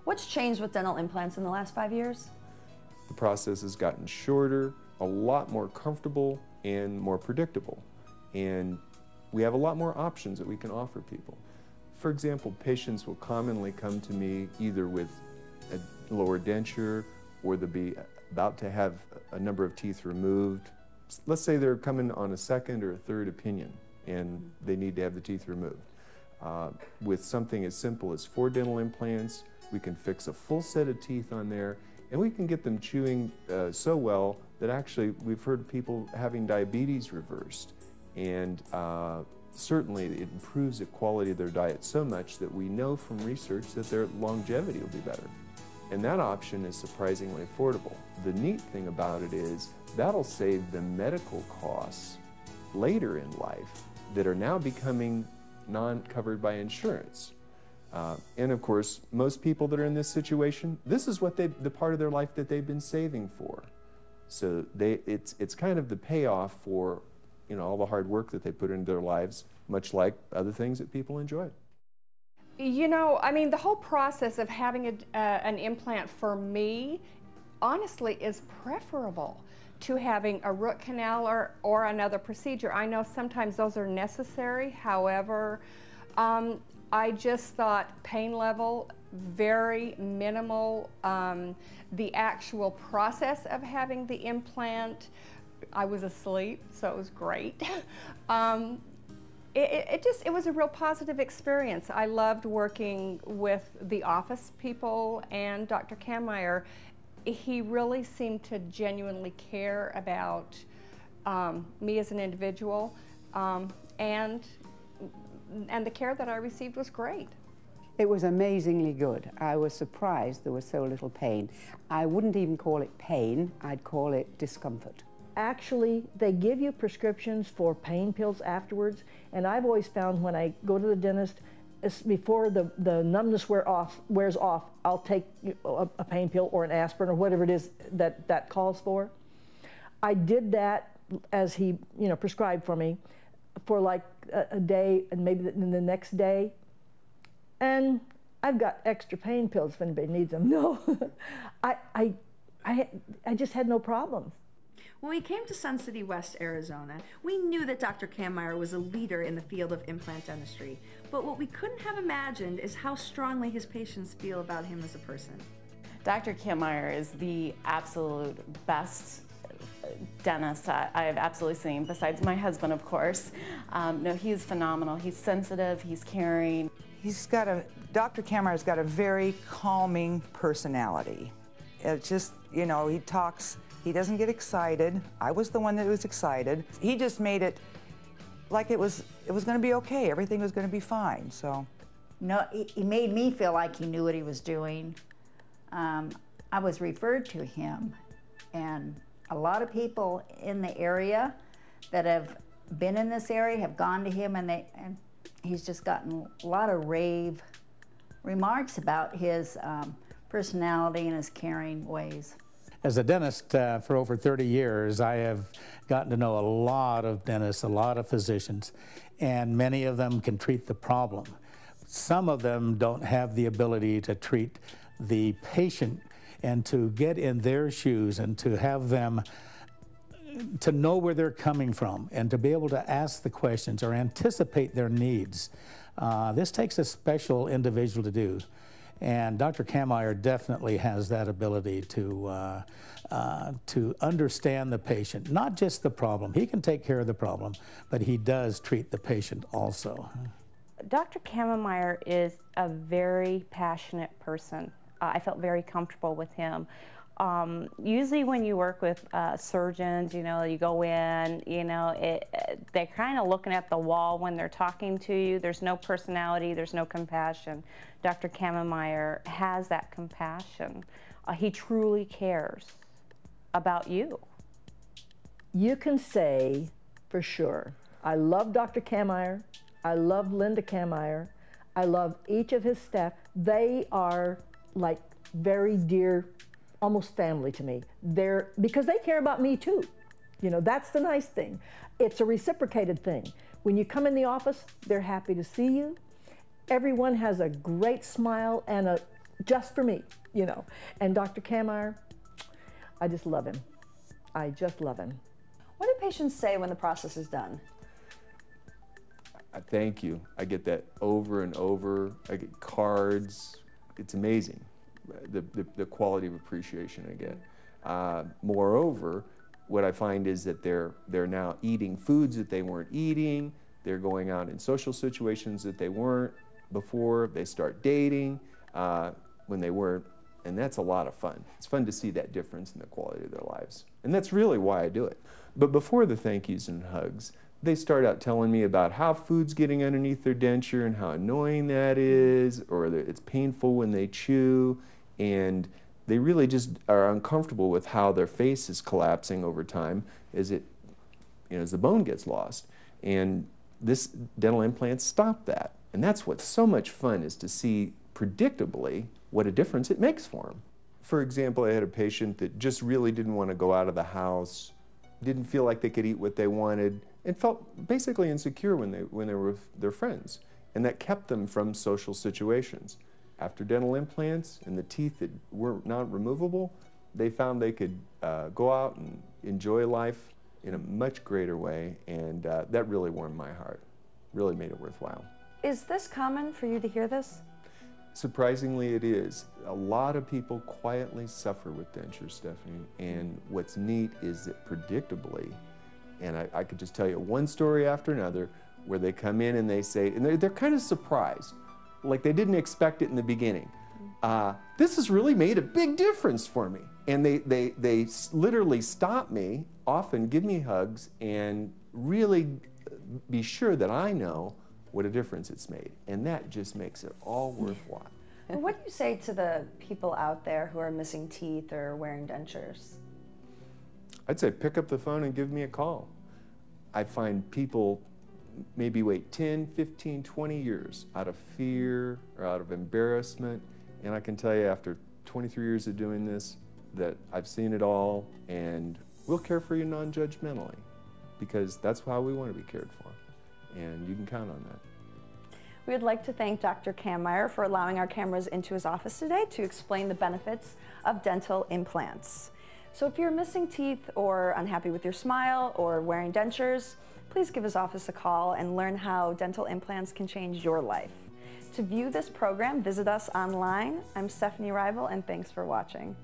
What's changed with dental implants in the last 5 years? The process has gotten shorter, a lot more comfortable, and more predictable. And we have a lot more options that we can offer people. For example, patients will commonly come to me either with a lower denture, or they'll be about to have a number of teeth removed. Let's say they're coming on a second or a third opinion and they need to have the teeth removed. With something as simple as 4 dental implants, we can fix a full set of teeth on there, and we can get them chewing so well that actually we've heard of people having diabetes reversed. And certainly it improves the quality of their diet so much that we know from research that their longevity will be better. And that option is surprisingly affordable. The neat thing about it is that'll save the medical costs later in life that are now becoming non-covered by insurance. And of course, most people that are in this situation, this is what the part of their life that they've been saving for. So it's kind of the payoff for all the hard work that they put into their lives, much like other things that people enjoy. I mean, the whole process of having an implant for me, honestly, is preferable to having a root canal or another procedure. I know sometimes those are necessary. However, I just thought pain level, very minimal. The actual process of having the implant, I was asleep, so it was great. It was a real positive experience. I loved working with the office people and Dr. Kammeier. He really seemed to genuinely care about me as an individual, and the care that I received was great. It was amazingly good. I was surprised there was so little pain. I wouldn't even call it pain, I'd call it discomfort. Actually, they give you prescriptions for pain pills afterwards, and I've always found when I go to the dentist, before the numbness wears off, I'll take a pain pill or an aspirin or whatever it is that calls for. I did that as he prescribed for me for like a day, and maybe the next day, and I've got extra pain pills if anybody needs them. No, I just had no problems. When we came to Sun City West, Arizona, we knew that Dr. Kammeier was a leader in the field of implant dentistry, but what we couldn't have imagined is how strongly his patients feel about him as a person. Dr. Kammeier is the absolute best dentist I have absolutely seen, besides my husband, of course. No, he's phenomenal. He's sensitive, he's caring. Dr. Kammeier's got a very calming personality. It's just, he talks. He doesn't get excited. I was the one that was excited. He just made it like it was going to be okay. Everything was going to be fine. So, no, he made me feel like he knew what he was doing. I was referred to him, and a lot of people in the area that have been in this area have gone to him, and he's just gotten a lot of rave remarks about his personality and his caring ways. As a dentist for over 30 years, I have gotten to know a lot of dentists, a lot of physicians, and many of them can treat the problem. Some of them don't have the ability to treat the patient and to get in their shoes and to have them to know where they're coming from and to be able to ask the questions or anticipate their needs. This takes a special individual to do. And Dr. Kammeier definitely has that ability to understand the patient, not just the problem. He can take care of the problem, but he does treat the patient also. Dr. Kammeier is a very passionate person. I felt very comfortable with him. Usually when you work with surgeons, you go in, they're kind of looking at the wall when they're talking to you. There's no personality, there's no compassion. Dr. Kammeier has that compassion. He truly cares about you. You can say for sure, I love Dr. Kammeier, I love Linda Kammeier, I love each of his staff. They are like very dear, almost family to me. Because they care about me too. That's the nice thing. It's a reciprocated thing. When you come in the office, they're happy to see you. Everyone has a great smile and just for me, you know. And Dr. Kammeyer, I just love him. I just love him. What do patients say when the process is done? Thank you. I get that over and over. I get cards. It's amazing, the quality of appreciation I get. Moreover, what I find is that they're now eating foods that they weren't eating. They're going out in social situations that they weren't before. They start dating when they weren't, and that's a lot of fun. It's fun to see that difference in the quality of their lives. And that's really why I do it. But before the thank yous and hugs, they start out telling me about how food's getting underneath their denture and how annoying that is, or that it's painful when they chew, and they really just are uncomfortable with how their face is collapsing over time as as the bone gets lost. And this dental implants stop that. And that's what's so much fun, is to see predictably what a difference it makes for them. For example, I had a patient that just really didn't want to go out of the house, didn't feel like they could eat what they wanted, and felt basically insecure when they were with their friends. And that kept them from social situations. After dental implants and the teeth that were not removable, they found they could go out and enjoy life in a much greater way, and that really warmed my heart, really made it worthwhile. Is this common for you to hear this? Surprisingly, it is. A lot of people quietly suffer with denture, Stephanie, and what's neat is that predictably, and I could just tell you one story after another where they come in and they say, and they're kind of surprised, like they didn't expect it in the beginning. This has really made a big difference for me. And they literally stop me, often give me hugs, and really be sure that I know what a difference it's made. And that just makes it all worthwhile. And what do you say to the people out there who are missing teeth or wearing dentures? I'd say pick up the phone and give me a call. I find people maybe wait 10, 15, 20 years out of fear or out of embarrassment. And I can tell you, after 23 years of doing this, that I've seen it all, and we'll care for you non-judgmentally, because that's how we want to be cared for. And you can count on that. We would like to thank Dr. Kammeyer for allowing our cameras into his office today to explain the benefits of dental implants. So if you're missing teeth or unhappy with your smile or wearing dentures, please give his office a call and learn how dental implants can change your life. To view this program, visit us online. I'm Stephanie Rival, and thanks for watching.